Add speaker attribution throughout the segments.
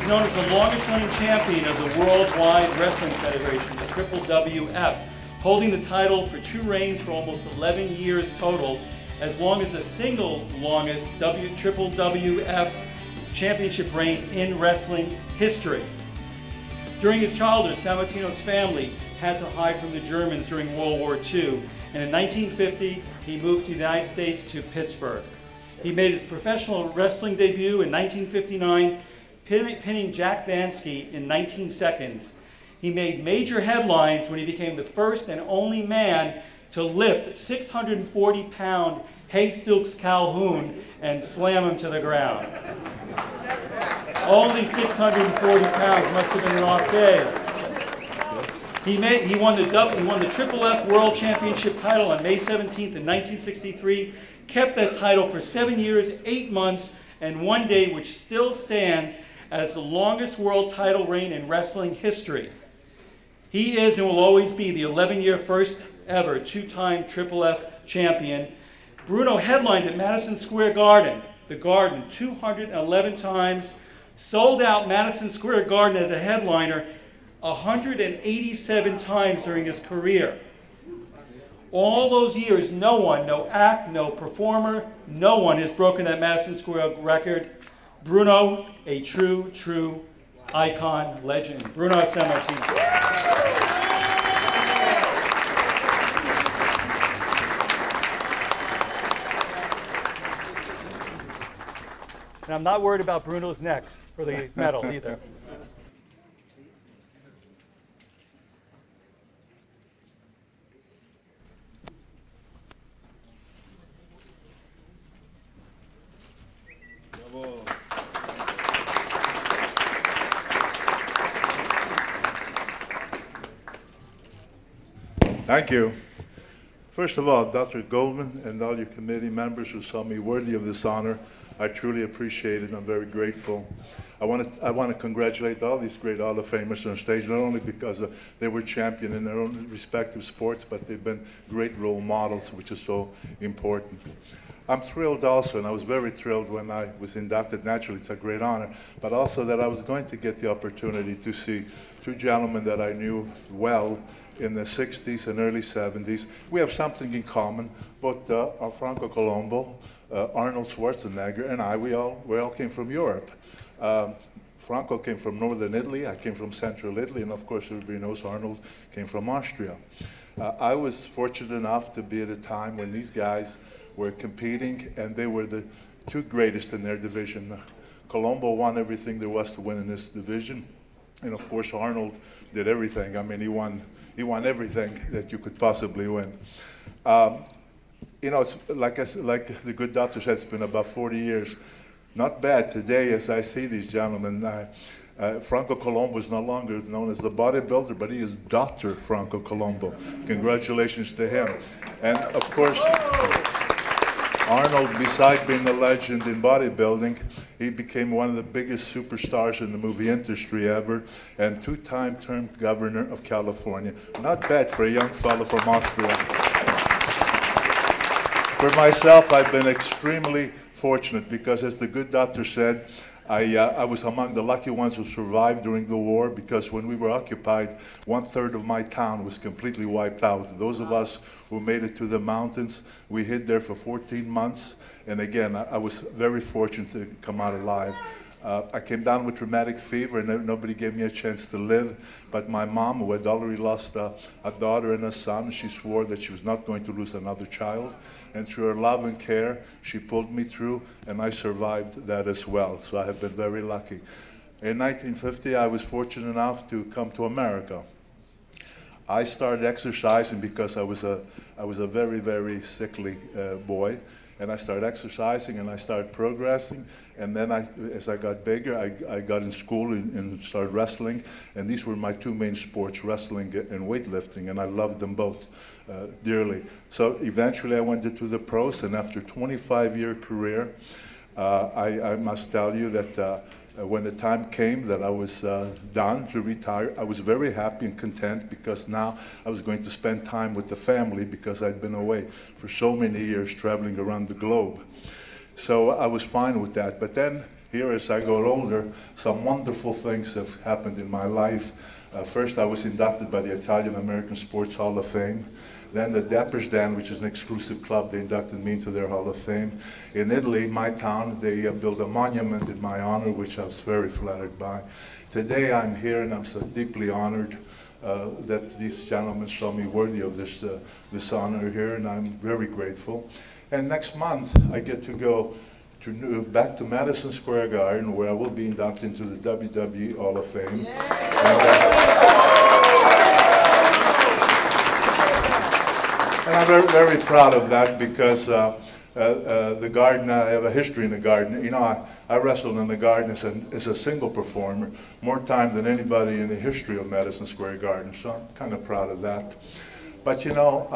Speaker 1: He's known as the longest-running champion of the Worldwide Wrestling Federation, the WWF, holding the title for 2 reigns for almost 11 years total, as long as the single longest WWF championship reign in wrestling history. During his childhood, Sammartino's family had to hide from the Germans during World War II, and in 1950, he moved to the United States to Pittsburgh. He made his professional wrestling debut in 1959, pinning Jack Vansky in 19 seconds. He made major headlines when he became the first and only man to lift 640-pound Hastings Calhoun and slam him to the ground. Only 640 pounds, must have been an off day. He won the Triple F World Championship title on May 17th in 1963, kept that title for 7 years, 8 months, and 1 day, which still stands as the longest world title reign in wrestling history. He is and will always be the 11-year first ever 2-time Triple F champion. Bruno headlined at Madison Square Garden, the Garden, 211 times, sold out Madison Square Garden as a headliner 187 times during his career. All those years, no one, no act, no performer, no one has broken that Madison Square record. Bruno, a true, true icon, legend. Bruno Sammartino. And I'm not worried about Bruno's neck for the medal either.
Speaker 2: Thank you. First of all, Dr. Goldman and all your committee members who saw me worthy of this honor, I truly appreciate it. I'm very grateful. I want to congratulate all these great Hall of Famers on stage, not only because they were champion in their own respective sports, but they've been great role models, which is so important. I'm thrilled also, and I was very thrilled when I was inducted. Naturally, it's a great honor, but also that I was going to get the opportunity to see 2 gentlemen that I knew well in the 60s and early 70s. We have something in common, both Franco Colombo, Arnold Schwarzenegger, and I, we all came from Europe. Franco came from northern Italy, I came from central Italy, and of course everybody knows Arnold came from Austria. I was fortunate enough to be at a time when these guys were competing, and they were the 2 greatest in their division. Colombo won everything there was to win in this division, and of course Arnold did everything. I mean, he won everything that you could possibly win. You know, it's like the good doctor said, it's been about 40 years. Not bad today as I see these gentlemen. Franco Colombo is no longer known as the bodybuilder, but he is Dr. Franco Colombo. Congratulations to him. And of course, Arnold, besides being a legend in bodybuilding, he became one of the biggest superstars in the movie industry ever, and 2-time term governor of California. Not bad for a young fellow from Austria. For myself, I've been extremely fortunate because, as the good doctor said, I was among the lucky ones who survived during the war, because when we were occupied, 1/3 of my town was completely wiped out. Those of us who made it to the mountains, we hid there for 14 months. And again, I was very fortunate to come out alive. I came down with rheumatic fever, and nobody gave me a chance to live. But my mom, who had already lost a daughter and a son, she swore that she was not going to lose another child. And through her love and care, she pulled me through, and I survived that as well. So I have been very lucky. In 1950, I was fortunate enough to come to America. I started exercising because I was a very, very sickly boy. And I started exercising, and I started progressing. And then as I got bigger, I got in school and started wrestling. And these were my 2 main sports, wrestling and weightlifting, and I loved them both dearly. So eventually I went into the pros, and after a 25-year career, I must tell you that when the time came that I was done to retire, I was very happy and content, because now I was going to spend time with the family, because I'd been away for so many years traveling around the globe. So I was fine with that. But then here as I got older, some wonderful things have happened in my life. First, I was inducted by the Italian American Sports Hall of Fame. Then the Dappersdan, which is an exclusive club, they inducted me into their Hall of Fame. In Italy, my town, they built a monument in my honor, which I was very flattered by. Today I'm here and I'm so deeply honored that these gentlemen saw me worthy of this honor here, and I'm very grateful. And next month, I get to go back to Madison Square Garden, where I will be inducted into the WWE Hall of Fame. And I'm very, very proud of that because the Garden, I have a history in the Garden. You know, I wrestled in the Garden as a single performer, more time than anybody in the history of Madison Square Garden, so I'm kind of proud of that. But you know,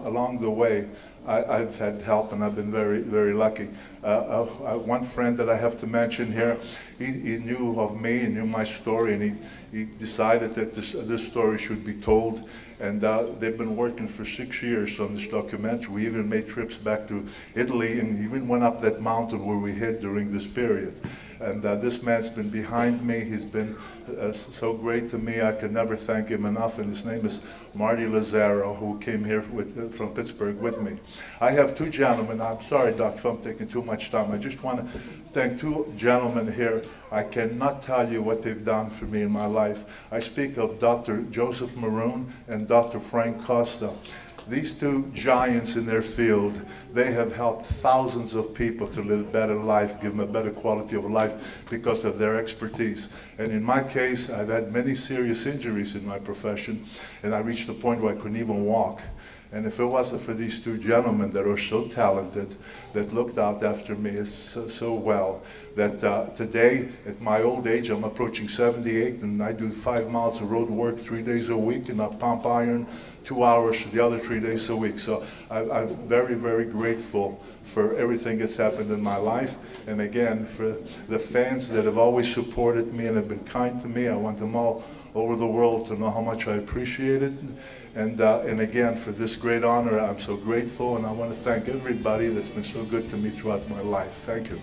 Speaker 2: along the way, I've had help and I've been very, very lucky. One friend that I have to mention here, he knew of me and knew my story, and he decided that this story should be told. And they've been working for 6 years on this documentary. We even made trips back to Italy and even went up that mountain where we hid during this period. And this man's been behind me. He's been so great to me. I can never thank him enough. And his name is Marty Lazzaro, who came here from Pittsburgh with me. I have two gentlemen. I'm sorry, Doc, if I'm taking too much time. I just want to thank two gentlemen here. I cannot tell you what they've done for me in my life. I speak of Dr. Joseph Maroon and Dr. Frank Costa. These two giants in their field, they have helped thousands of people to live a better life, give them a better quality of life because of their expertise. And in my case, I've had many serious injuries in my profession, and I reached the point where I couldn't even walk. And if it wasn't for these two gentlemen that are so talented, that looked out after me so well, that today, at my old age, I'm approaching 78, and I do 5 miles of road work 3 days a week, and I pump iron 2 hours the other 3 days a week. So I'm very, very grateful for everything that's happened in my life. And again, for the fans that have always supported me and have been kind to me, I want them all over the world to know how much I appreciate it. And again, for this great honor, I'm so grateful, and I want to thank everybody that's been so good to me throughout my life. Thank you.